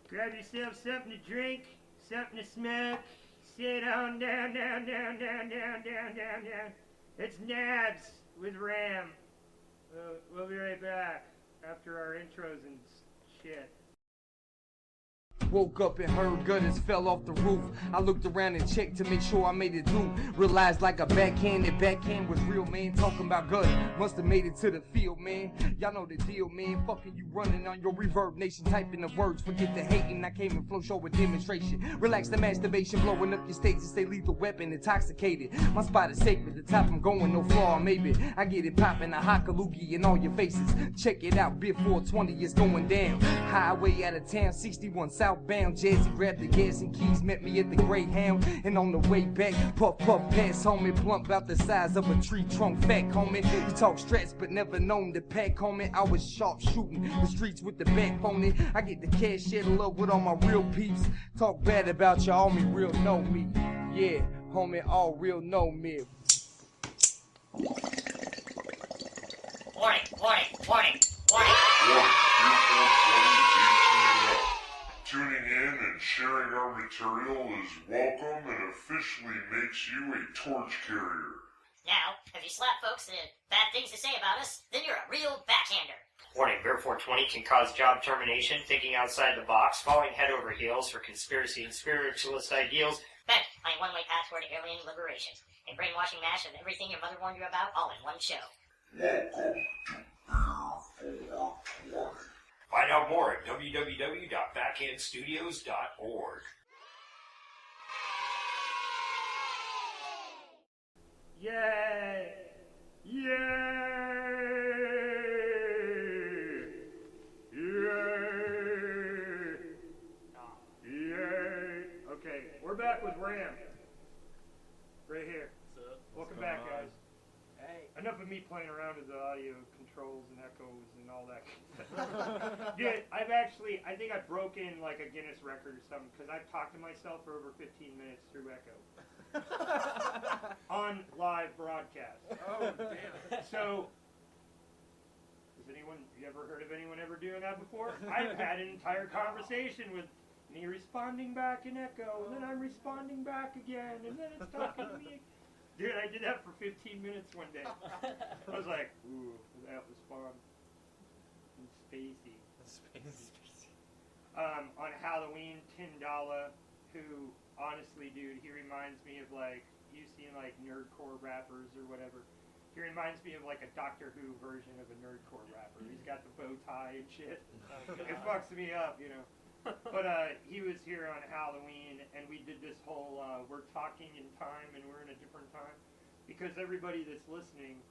Grab yourself something to drink, something to smoke. Sit on down. It's Nabs with Ram. We'll be right back after our intros and shit. Woke up and heard gutters fell off the roof. I looked around and checked to make sure I made it through. Realized like a backhand was real, man. Talking about gutter, must have made it to the field, man. Y'all know the deal, man. Fucking you running on your reverb nation, typing the words. Forget the hating, I came and flow show with demonstration. Relax the masturbation, blowing up your stages. Stay lethal weapon, intoxicated. My spot is sacred, the top I'm going, no flaw, maybe. I get it popping, a hot loogie in all your faces. Check it out, Bit 420 is going down. Highway out of town, 61 southbound. Jazzy grabbed the gas and keys, met me at the Greyhound. And on the way back, puff pass, homie. Plump about the size of a tree trunk, fat, homie. You talk strats, but never known to pack, homie. I was sharp shooting the streets with the backbone. I get the cash, share the love with all my real peeps. Talk bad about you, all me real know me. Yeah, homie, all real know me. Warning. Tuning in and sharing our material is welcome and officially makes you a torch carrier. Now, if you slap folks that have bad things to say about us, then you're a real backhander. Warning, Bear 420 can cause job termination, thinking outside the box, falling head over heels for conspiracy and spiritualist ideals. Bent on a one-way path toward alien liberation. A brainwashing mash of everything your mother warned you about, all in one show. Find out more at www.backhandstudios.org. Yay! Okay, we're back with Ram. Right here. Welcome back, guys. Hey. Enough of me playing around with the audio controls and echoes and all that. Dude, I think I broke in like a Guinness record or something because I've talked to myself for over 15 minutes through echo. On live broadcast. Oh, damn. So, you ever heard of anyone ever doing that before? I've had an entire conversation with me responding back in echo, and then I'm responding back again, and then it's talking to me. Dude, I did that for 15 minutes one day. I was like, ooh, that was fun. And spacey. On Halloween, Tindala, who, honestly, dude, he reminds me of, like, you've seen, like, nerdcore rappers or whatever. He reminds me of, like, a Doctor Who version of a nerdcore rapper. He's got the bow tie and shit. It fucks me up, you know. But he was here on Halloween, and we did this whole, we're talking in time, and we're in a different time. Because everybody that's listening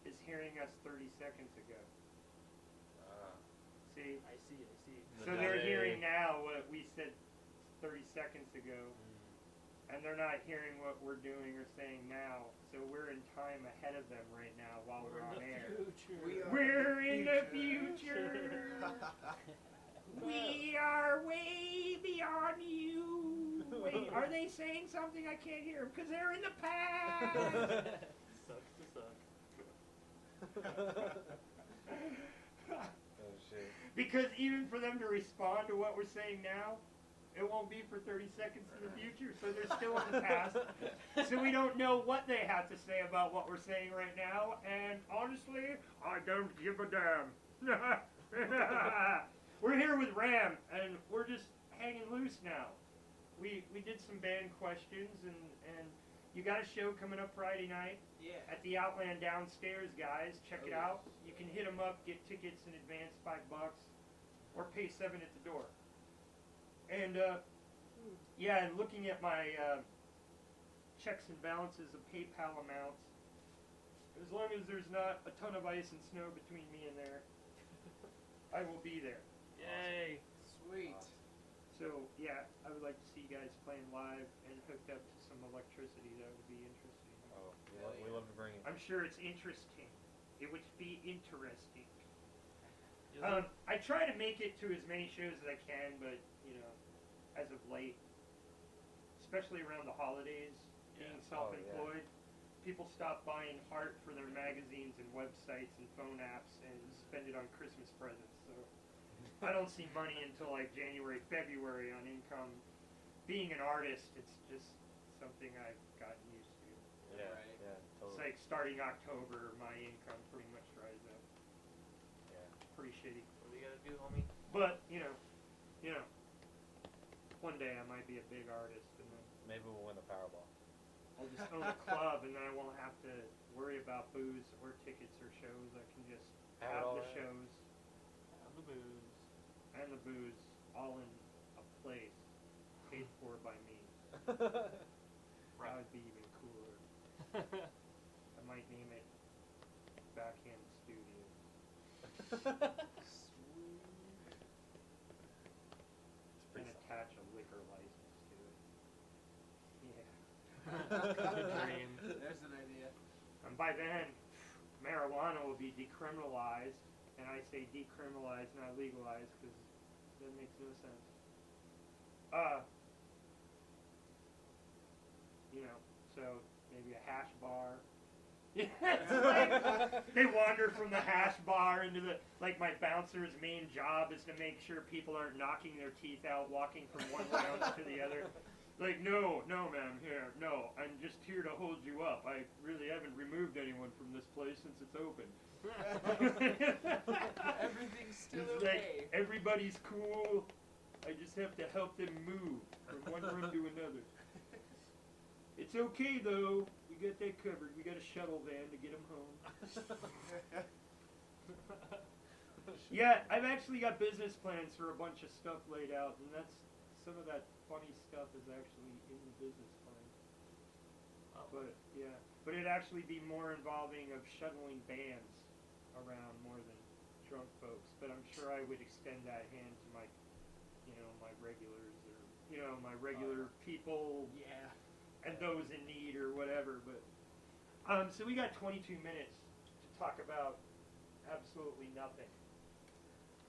is hearing us 30 seconds ago. See? I see. So they're hearing now what we said 30 seconds ago, and they're not hearing what we're doing or saying now. So we're in time ahead of them right now while we're on air. We're in the future. We are way beyond you. Wait, are they saying something? I can't hear them because they're in the past. Sucks to suck. Oh, shit. Because even for them to respond to what we're saying now, it won't be for 30 seconds in the future, so they're still in the past. So we don't know what they have to say about what we're saying right now, and honestly, I don't give a damn. We're here with Ram, and we're just hanging loose now. We did some band questions, and you got a show coming up Friday night at the Outland downstairs, guys. Check it out. You can hit them up, get tickets in advance, $5, or pay $7 at the door. And and looking at my checks and balances of PayPal amounts, as long as there's not a ton of ice and snow between me and there, I will be there. Yay. Sweet. So, yeah, I would like to see you guys playing live and hooked up to some electricity. That would be interesting. Oh, we love to bring it. I'm sure it's interesting. It would be interesting. I try to make it to as many shows as I can, but, you know, as of late, especially around the holidays, being self-employed, people stop buying art for their magazines and websites and phone apps and spend it on Christmas presents. So I don't see money until like January, February on income. Being an artist, it's just something I've gotten used to. Yeah, Right. yeah, It's totally. like starting October, my income pretty much dries up. Yeah. Pretty shitty. What do you gotta do, homie? But you know, one day I might be a big artist, and then Maybe we'll win the Powerball. I'll just own a club, and then I won't have to worry about booze or tickets or shows. I can just Have it have all the right. shows Have the booze. and the booze all in a place paid for by me. That would be even cooler. I might name it Backhand Studio and attach a liquor license to it. Yeah. Good dream. There's an idea. And by then, marijuana will be decriminalized, and I say decriminalized, not legalized, because that makes no sense. So maybe a hash bar. It's like, they wander from the hash bar into the, like my bouncer's main job is to make sure people aren't knocking their teeth out walking from one lounge to the other. Like, no, ma'am, here, no, I'm just here to hold you up. I really haven't removed anyone from this place since it's open. Everything's still It's okay. like, everybody's cool. I just have to help them move from one room to another. It's okay, though. We got that covered. We got a shuttle van to get them home. Yeah, I've actually got business plans for a bunch of stuff laid out, and that's some of that funny stuff is actually in the business plan. But yeah, but it'd actually be more involving of shuttling bands around more than drunk folks. But I'm sure I would extend that hand to my, my regulars or my regular people Yeah. and those in need or whatever. But so we got 22 minutes to talk about absolutely nothing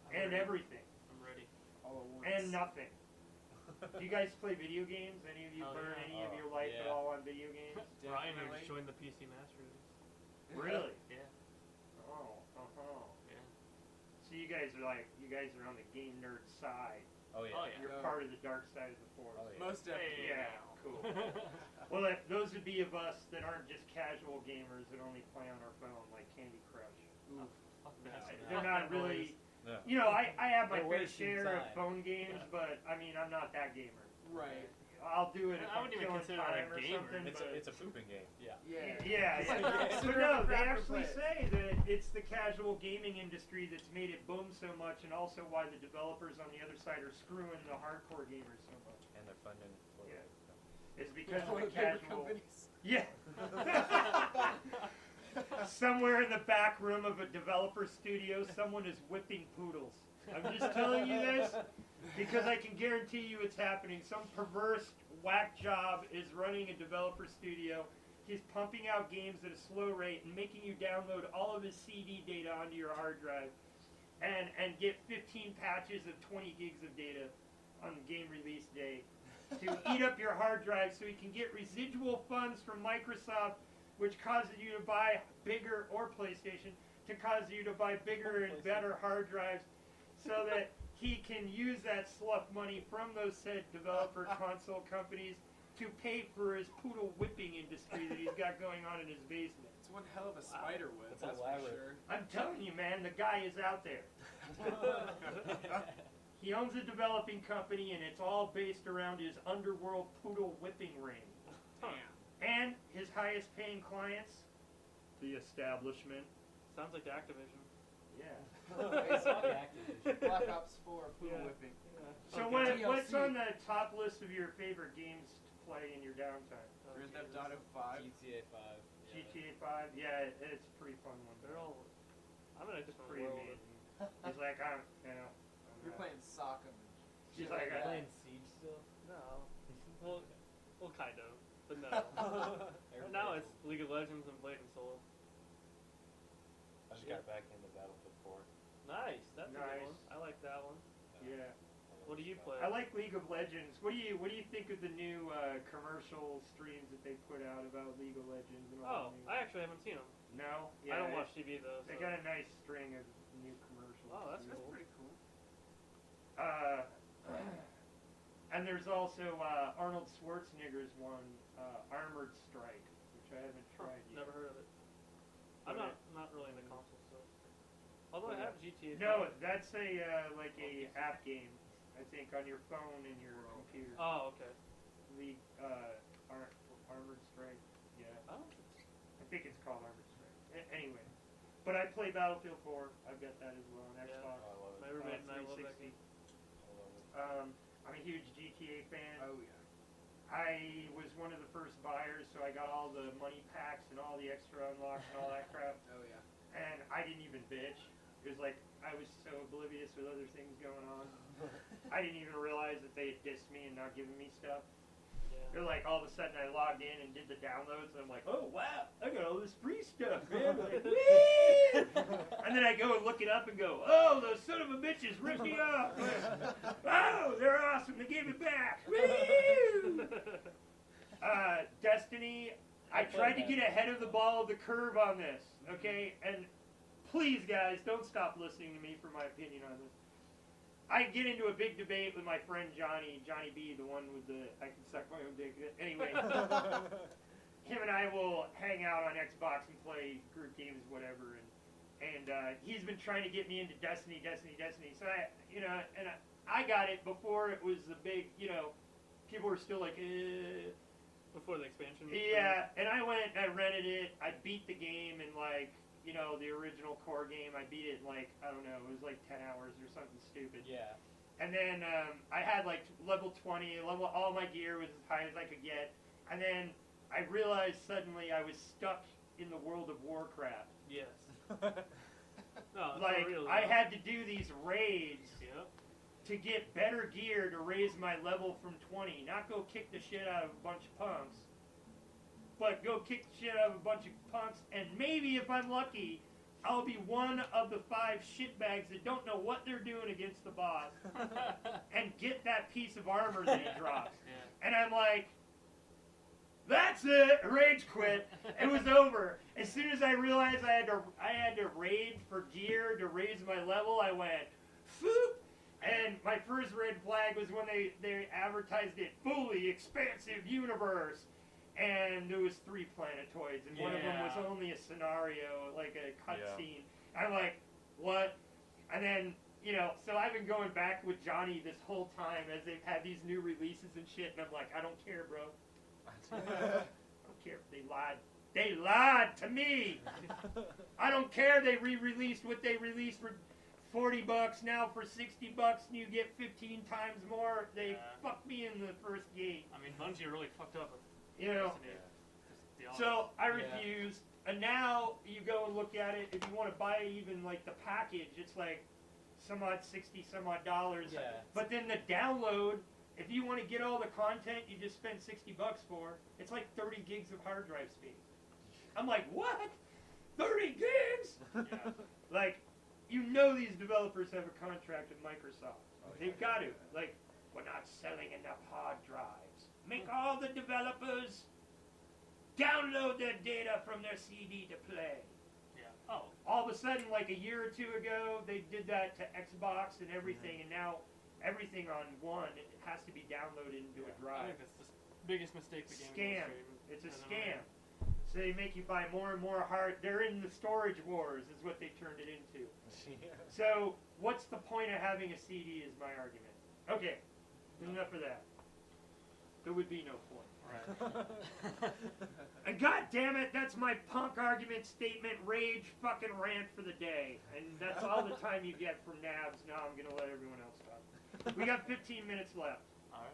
I'm and ready. everything I'm ready. All at once. and nothing. Do you guys play video games? Any of you Oh, burn yeah. any of Oh, your life at yeah. all on video games? Ryan Definitely. just joined the PC Masters. Really? Yeah. Oh, Yeah. So you guys are on the game nerd side. Oh yeah. Oh, yeah. You're Yeah. part of the dark side of the force. Oh, yeah. Most definitely. Yeah, cool. Well, those would be of us that aren't just casual gamers that only play on our phone, like Candy Crush. Oof. Fuck that. They're not really. No. I have my They're fair wasting share of time. phone games, but I mean, I'm not that gamer. Right. I'll do it if I I'm wouldn't even killing consider that a time or gamer. something. It's but a pooping game. Yeah. Yeah. yeah. It's But like no, a they proper actually play. say that it's the casual gaming industry that's made it boom so much, and also why the developers on the other side are screwing the hardcore gamers so much. And they're funding. Yeah. It's because of One the of the bigger casual. companies. Yeah. Somewhere in the back room of a developer studio, someone is whipping poodles. I'm just telling you this because I can guarantee you it's happening. Some perverse whack job is running a developer studio. He's pumping out games at a slow rate and making you download all of his CD data onto your hard drive and get 15 patches of 20 gigs of data on game release day to eat up your hard drive so he can get residual funds from Microsoft, which causes you to buy bigger, or PlayStation, to cause you to buy bigger and better hard drives so that he can use that slough money from those said developer console companies to pay for his poodle whipping industry that he's got going on in his basement. It's one hell of a spider web, That's that's for elaborate. sure. I'm telling you, man, the guy is out there. He owns a developing company, and it's all based around his underworld poodle whipping ring. Damn. And his highest paying clients, the establishment. Sounds like Activision. Yeah. Basically Activision. Black Ops 4 poodle Yeah. whipping. So Okay. what's TLC. on the top list of your favorite games to play in your downtime? Grand Theft Auto 5. GTA 5. Yeah. GTA 5? Yeah, it's a pretty fun one. They're all. I'm in a different pretty world. amazing. He's like, I'm You're not- playing soccer. She's Shit like, that. Playing Siege still? No. Well, kind of, but no. Right now it's League of Legends and Blade and Soul. I just got back into Battlefield 4. Nice. That's a good Nice. one. I like that one. Yeah. What do you play? I like League of Legends. What do you think of the new commercial streams that they put out about League of Legends and all Oh, the new? I actually haven't seen them. No? I don't it- watch TV though. They So. got a nice string of new commercials. Oh, that's That's cool. pretty cool. And there's also Arnold Schwarzenegger's one, Armored Strike, which I haven't tried yet. Never heard of it. I'm not really into console stuff. Although I have GTA. No, that's a like a app game, I think, on your phone and your computer. Oh, okay. The Armored Strike. Yeah. Oh. I think it's called Armored Strike. Anyway, but I play Battlefield 4. I've got that as well on Yeah. Xbox. I love it. My roommate and I love that 360. game. I love it. I'm a huge GTA fan. Oh yeah. I was one of the first buyers, so I got all the money packs and all the extra unlocks and all that crap. Oh yeah. And I didn't even bitch. It was like I was so oblivious with other things going on. I didn't even realize that they had dissed me and not given me stuff. They're like, all of a sudden I logged in and did the downloads, and I'm like, oh wow, I got all this free stuff, man. Like, whee! And then I go and look it up and go, oh, those son of a bitches ripped me off. Oh, they're awesome. They gave it back. Woo! Destiny, I tried to get ahead of the ball of the curve on this, okay? And please, guys, don't stop listening to me for my opinion on this. I get into a big debate with my friend Johnny B, the one with the I can suck my own dick. Anyway, him and I will hang out on Xbox and play group games, whatever. And he's been trying to get me into Destiny. So I got it before it was the big, people were still like, Before the expansion. Yeah, and I went and I rented it. I beat the game in like, the original core game. I beat it in like, I don't know, it was like 10 hours or something stupid. Yeah. And then I had like level 20, all my gear was as high as I could get. And then I realized suddenly I was stuck in the world of Warcraft. Yes. No, it's Like, for real, I though. had to do these raids Yep. to get better gear to raise my level from 20. Not go kick the shit out of a bunch of punks, but go kick the shit out of a bunch of punks, and maybe if I'm lucky, I'll be one of the 5 shitbags that don't know what they're doing against the boss, and get that piece of armor that he drops. Yeah. And I'm like, that's it, rage quit. It was over. As soon as I realized I had to raid for gear to raise my level, I went, foop. And my first red flag was when they advertised it, fully expansive universe. And there was 3 planetoids, and one of them was only a scenario, like a cutscene. I'm like, what? And then, so I've been going back with Johnny this whole time as they've had these new releases and shit, and I'm like, I don't care, bro. I don't care if they lied. They lied to me. I don't care they re-released what they released for $40, now for $60, and you get 15 times more. They fucked me in the first gate. I mean, Bungie really fucked up. So I refused, and now you go and look at it. If you want to buy even like the package, it's like some odd $60 dollars. Yeah. But then the download, if you want to get all the content, you just spend $60 for. It's like 30 gigs of hard drive space. I'm like, what? 30 gigs? Yeah. Like, these developers have a contract with Microsoft. They've got to. Like, we're not selling enough hard drives. Make all the developers download their data from their CD to play. Yeah. Oh. All of a sudden, like a year or 2 ago, they did that to Xbox and everything, and now everything on one, it has to be downloaded into a I drive. think that's the biggest mistake the game Scam. industry It's a has ever scam. made. So they make you buy more and more hard. They're in the storage wars, is what they turned it into. So what's the point of having a CD? Is my argument. Okay, enough of that. There would be no point. Right. And god damn it, that's my punk argument statement, rage, fucking rant for the day. And that's all the time you get from Nabs. Now I'm gonna let everyone else talk. We got 15 minutes left. Alright.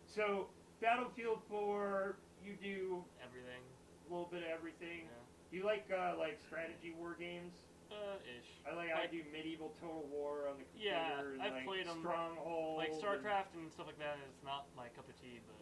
So, Battlefield 4, you do Everything. a little bit of everything. Yeah. You like strategy war games? Ish. I do medieval Total War on the computer. Yeah, and I've played 'em. Stronghold. Like and- StarCraft and stuff like that is not my cup of tea, but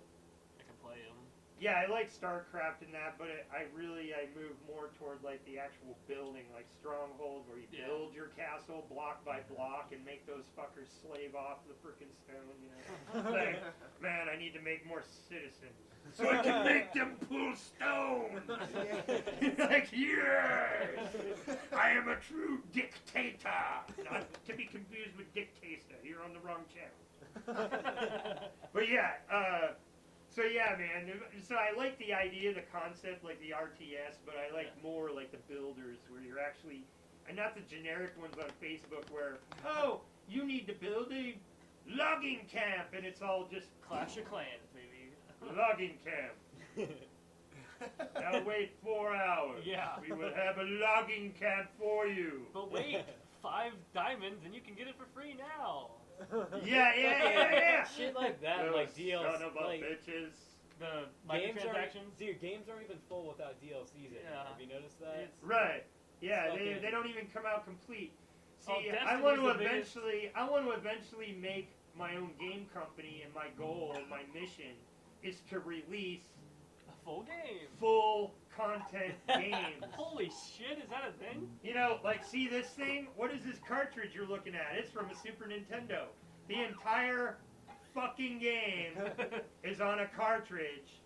I can play them. Yeah, I like StarCraft and that, but I move more toward like the actual building, like Stronghold, where you build your castle block by block and make those fuckers slave off the frickin' stone. Like, man, I need to make more citizens so I can make them pull stone. Like, yes, I am a true dictator, not to be confused with dictator. You're on the wrong channel. But yeah, so yeah, man. So I like the idea, the concept, like the RTS, but I like more like the builders, where you're actually, and not the generic ones on Facebook, where oh, you need to build a logging camp, and it's all just Clash of Clans, maybe. logging camp. Now wait 4 hours. Yeah. We will have a logging camp for you. But wait, 5 diamonds and you can get it for free now. Yeah. Shit like that, Those like DLC, son of a like bitches. The games microtransactions. dude, games aren't even full without DLCs in it. Yeah. Have you noticed that? It's- Right. Yeah, Fucking- they don't even come out complete. See, Oh, I want to Destiny's the biggest- eventually make my own game company, and my goal, my mission, is to release A full game. full content games. Holy shit, is that a thing? You know, like, see this thing? What is this cartridge you're looking at? It's from a Super Nintendo. The entire fucking game is on a cartridge,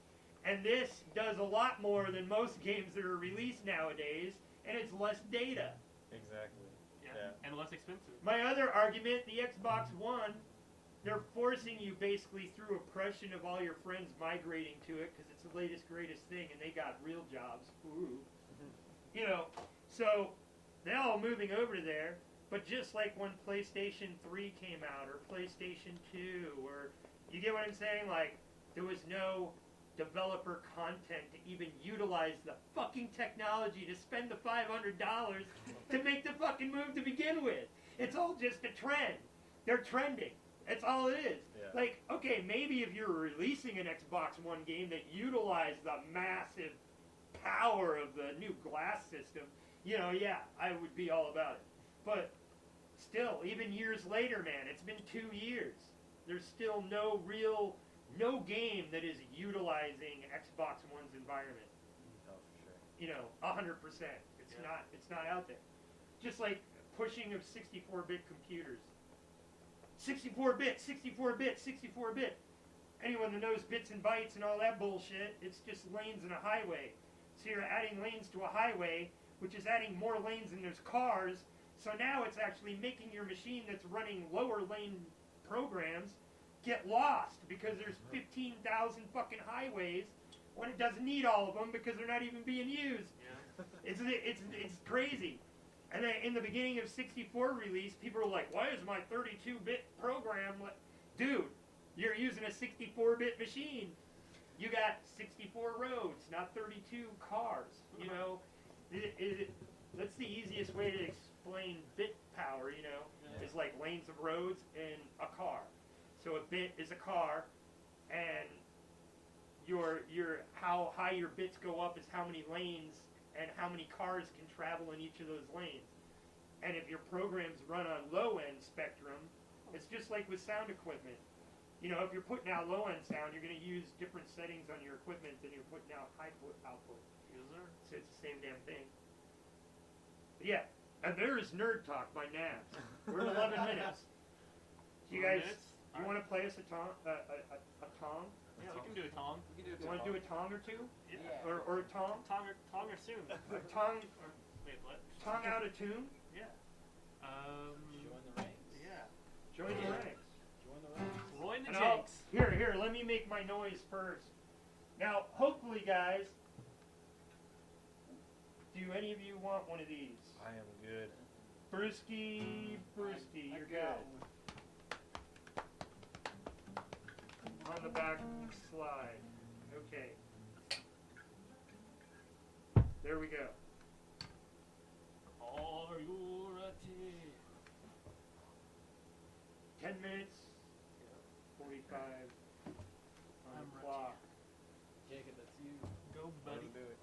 and this does a lot more than most games that are released nowadays, and it's less data. Exactly. Yeah. And less expensive. My other argument, the Xbox One, they're forcing you basically through oppression of all your friends migrating to it because it's the latest, greatest thing, and they got real jobs. Ooh. You know, so they're all moving over to there, but just like when PlayStation 3 came out, or PlayStation 2, or, you get what I'm saying? Like, there was no developer content to even utilize the fucking technology to spend the $500 to make the fucking move to begin with. It's all just a trend. They're trending. That's all it is. Yeah. Like, okay, maybe if you're releasing an Xbox One game that utilized the massive power of the new glass system, you know, yeah, I would be all about it. But still, even years later, man, it's been 2 years. There's still no game that is utilizing Xbox One's environment. Oh, for sure. You know, 100%. Yeah. It's not out there. Just like pushing of 64-bit computers. 64-bit, 64-bit, 64-bit. Anyone that knows bits and bytes and all that bullshit, it's just lanes in a highway. So you're adding lanes to a highway, which is adding more lanes than there's cars. So now it's actually making your machine that's running lower lane programs get lost because there's 15,000 fucking highways when it doesn't need all of them because they're not even being used. Yeah. It's crazy. And then in the beginning of 64 release, people were like, why is my 32-bit program dude, you're using a 64-bit machine. You got 64 roads, not 32 cars. You know, that's the easiest way to explain bit power, you know, is like lanes of roads and a car. So a bit is a car, and your how high your bits go up is how many lanes and how many cars can travel in each of those lanes. And if your programs run on low-end spectrum, it's just like with sound equipment. You know, if you're putting out low-end sound, you're going to use different settings on your equipment than you're putting out high output. Yes, sir. So it's the same damn thing. But yeah, and there is Nerd Talk by Nabs. We're at 11 minutes. Do you 11 guys, minutes? you want to play us a tong? A tong? Yeah, we can do a Tom. We can do it You want to do a tong or two? Yeah. Or a tong? Tom or soon. A tong, Or, wait, what? tong out of tune? Yeah. Join the ranks. Yeah. Join the ranks. Join the ranks. Roy and the And I'll- Jinx. Here, let me make my noise first. Now, hopefully, guys, do any of you want one of these? I am good. Brewski, you're good. On the back slide. Okay. There we go. Are you ready? 10 minutes. 45 on I'm the ready. clock. Jacob, that's you. Go, Let buddy. him do it.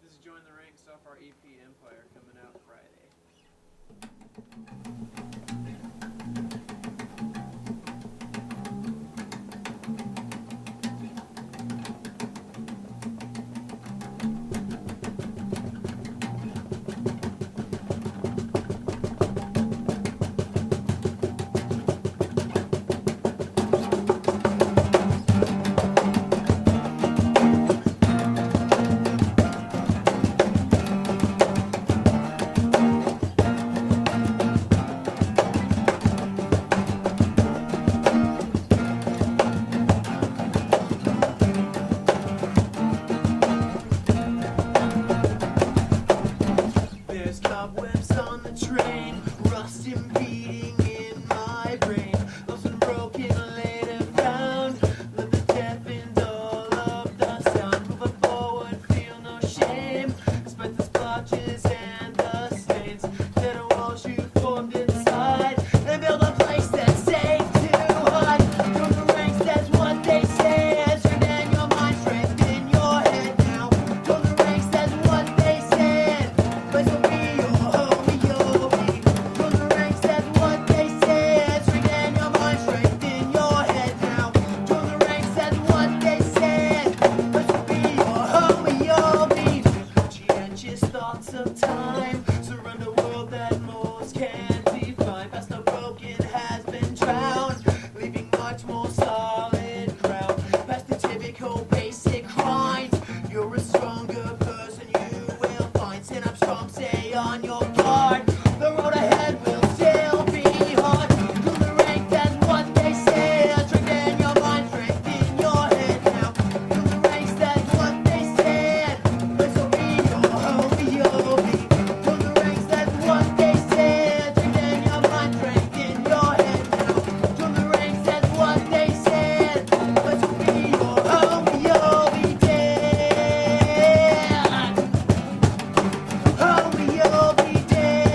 This is Join the Ranks off our EP Empire coming out Friday. constant beating in my brain. Lost and broken, laid and found. Let the deafened all of the sound. Moving forward, feel no shame. Despite the splotches and the stains that are walls you formed inside. And build a place that's safe to hide. From the ranks, that's what they say. Strengthen your mind, strengthen your head now. From the ranks, that's what they said. Place will be your home, you'll be. From the ranks, that's what they said. Strengthen your mind, strengthen your head now. From the ranks, that's what they said. Place will be your home, you'll be. Conscientious thoughts of time surround a world that most can't define. Past the broken has been drowned, leaving much more solid ground. Past the typical basic grind, you're a stronger person you will find. Stand up strong, stay on your guard. The road ahead will still be hard. Through the ranks, that's what they say. Strengthen your mind, strengthen your head now. Through the ranks, that's what they said. This will be your home, you'll be. Through the ranks, that's what they said. Strengthen your mind, strengthen your head now. Through the ranks, that's what they said. This will be your home, you'll be dead. Home, you'll be dead.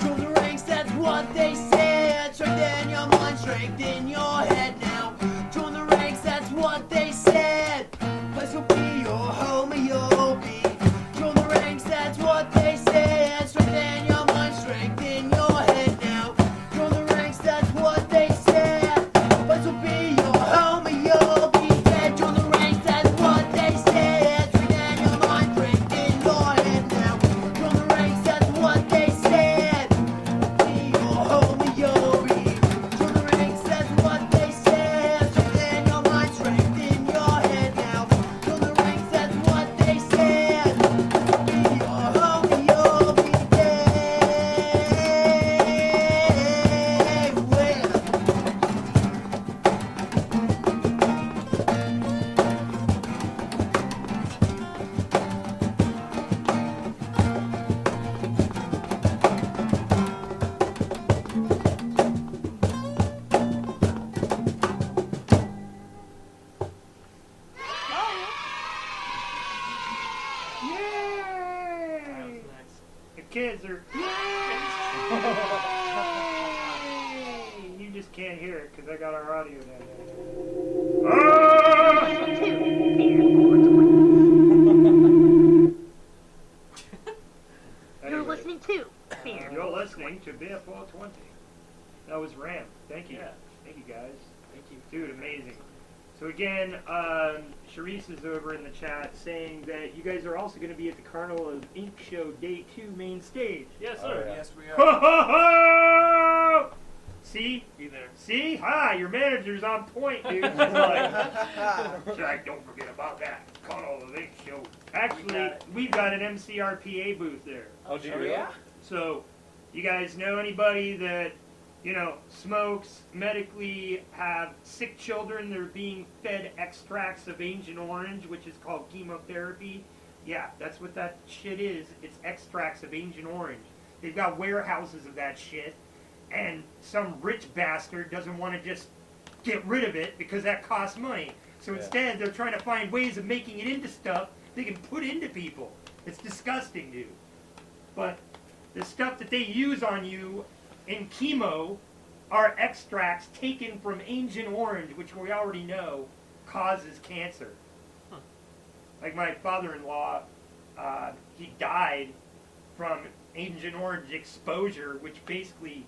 Through the ranks, that's what they said. Strengthen your mind, strengthen your head now. Join the ranks, that's what they said. Place will be your home, you'll be. Join the ranks, that's what they said. Strengthen your mind, strengthen your head now. Join the ranks, that's what they said. Place will be your home, you'll be dead. Join the ranks, that's what they said. Strengthen your mind, strengthen your head now. Join the ranks, that's what they said. Be your home, you'll be. Join the ranks, that's what they said. Strengthen your mind, strengthen your head now. Join the ranks, that's what they said. Be your home, you'll be dead. Well. Yay! The kids are. Yay! You just can't hear it because I got our audio down there. You're Anyway, listening to Fear. You're listening to BF 20. That was Ram. Thank you. Yeah. Thank you, guys. Thank you. Dude, amazing. So again, Sharice is over in the chat saying that you guys are also going to be at the Carnival of Ink Show Day 2 main stage. Yes, Oh, sir. yeah. Yes, we Ho are. ho ho! See? Be there. See? Hi, your manager's on point, dude. She's like, Jack, don't forget about that. Carnival of Ink Show. Actually, we've got an MCRPA booth there. Oh, do you Oh, really? yeah? So, you guys know anybody that, you know, smokes, medically have sick children that are being fed extracts of Agent Orange, which is called chemotherapy? Yeah, that's what that shit is. It's extracts of Agent Orange. They've got warehouses of that shit, and some rich bastard doesn't want to just get rid of it because that costs money. So Yeah. instead, they're trying to find ways of making it into stuff they can put into people. It's disgusting, dude. But the stuff that they use on you in chemo are extracts taken from Agent Orange, which we already know causes cancer. Huh. Like my father-in-law, he died from Agent Orange exposure, which basically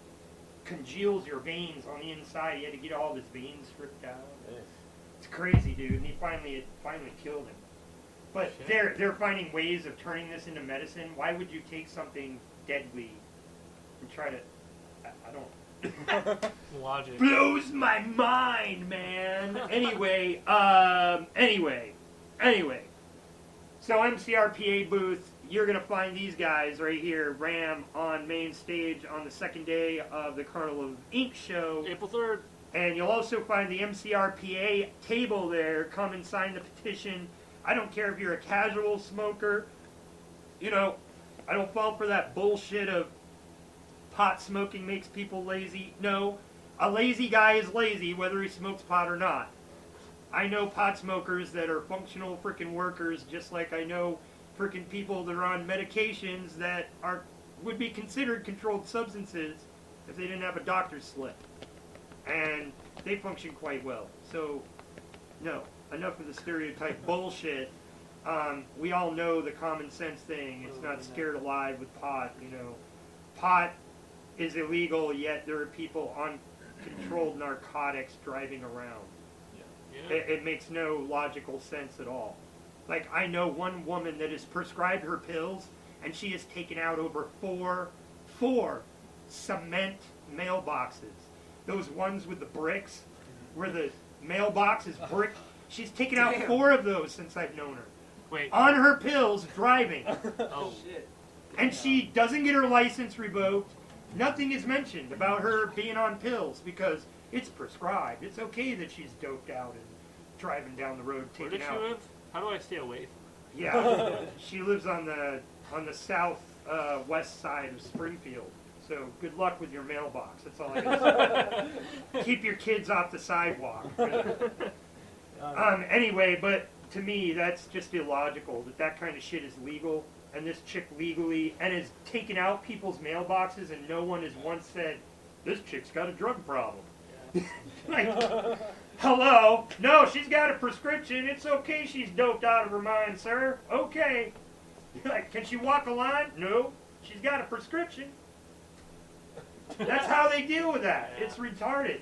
congeals your veins on the inside. He had to get all of his veins stripped out. Yeah. It's crazy, dude. And it finally killed him. But Shit. they're finding ways of turning this into medicine. Why would you take something deadly and try to? I don't. Logic. Blows my mind, man. Anyway. So MCRPA booth you're going to find these guys right here, Ram, on main stage on the second day of the Carnival of Ink show. April 3rd. And you'll also find the MCRPA table there. Come and sign the petition. I don't care if you're a casual smoker. You know, I don't fall for that bullshit of pot smoking makes people lazy. No, a lazy guy is lazy whether he smokes pot or not. I know pot smokers that are functional freaking workers, just like I know freaking people that are on medications that would be considered controlled substances if they didn't have a doctor's slip. And they function quite well. So, no, enough of the stereotype bullshit. We all know the common sense thing. It's not scared alive with pot, you know. Pot is illegal, yet there are people on controlled narcotics driving around. Yeah. It makes no logical sense at all. Like, I know one woman that has prescribed her pills, and she has taken out over four cement mailboxes. Those ones with the bricks, where the mailbox is brick. She's taken out 4 of those since I've known her. Wait. On her pills, driving. Oh. Shit. And she doesn't get her license revoked. Nothing is mentioned about her being on pills because it's prescribed. It's okay that she's doped out and driving down the road Where taking does she out. live? How do I stay away from Yeah, she lives on the south west side of Springfield. So good luck with your mailbox. That's all I can say. Keep your kids off the sidewalk. Anyway, but to me, that's just illogical that kind of shit is legal. And this chick legally and is taking out people's mailboxes, and no one has once said, "This chick's got a drug problem." Like, hello? No, she's got a prescription. It's okay. She's doped out of her mind, sir. Okay. Like, can she walk a line? No. She's got a prescription. That's how they deal with that. It's retarded.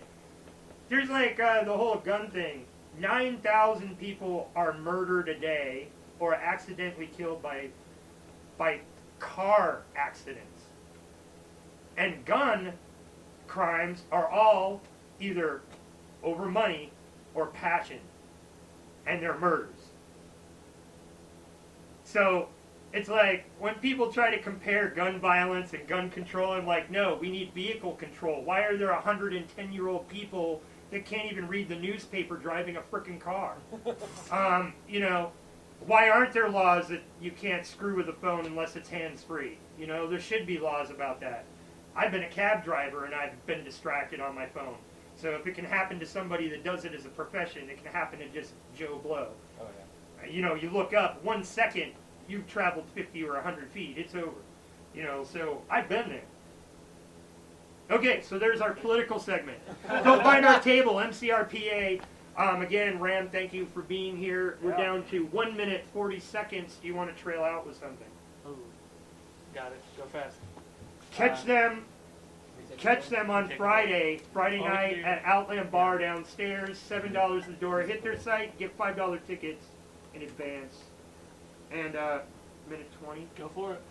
There's like the whole gun thing. 9,000 people are murdered a day or accidentally killed by car accidents. And gun crimes are all either over money or passion. And they're murders. So it's like when people try to compare gun violence and gun control, I'm like, no, we need vehicle control. Why are there 110-year-old people that can't even read the newspaper driving a frickin' car? You know, why aren't there laws that you can't screw with a phone unless it's hands-free? You know, there should be laws about that. I've been a cab driver and I've been distracted on my phone. So if it can happen to somebody that does it as a profession, it can happen to just Joe Blow. Oh, yeah. You know, you look up, 1 second, you've traveled 50 or 100 feet, it's over. You know, so I've been there. Okay, so there's our political segment. Go find our table, MCRPA. Again, Ram, thank you for being here. We're down to 1 minute, 40 seconds. Do you want to trail out with something? Oh, got it. Go fast. Catch them on Friday night here. at Outland Bar downstairs, $7 the door. Hit their site, get $5 tickets in advance. And minute 20. Go for it.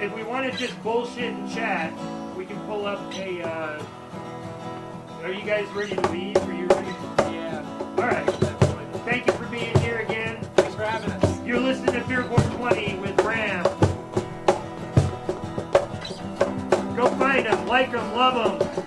If we want to just bullshit and chat, we can pull up a. Are you guys ready to leave? Are you ready? Yeah. All right. Thank you for being here again. Thanks for having us. You're listening to Beer 420 with Ram. Go find them, like them, love them.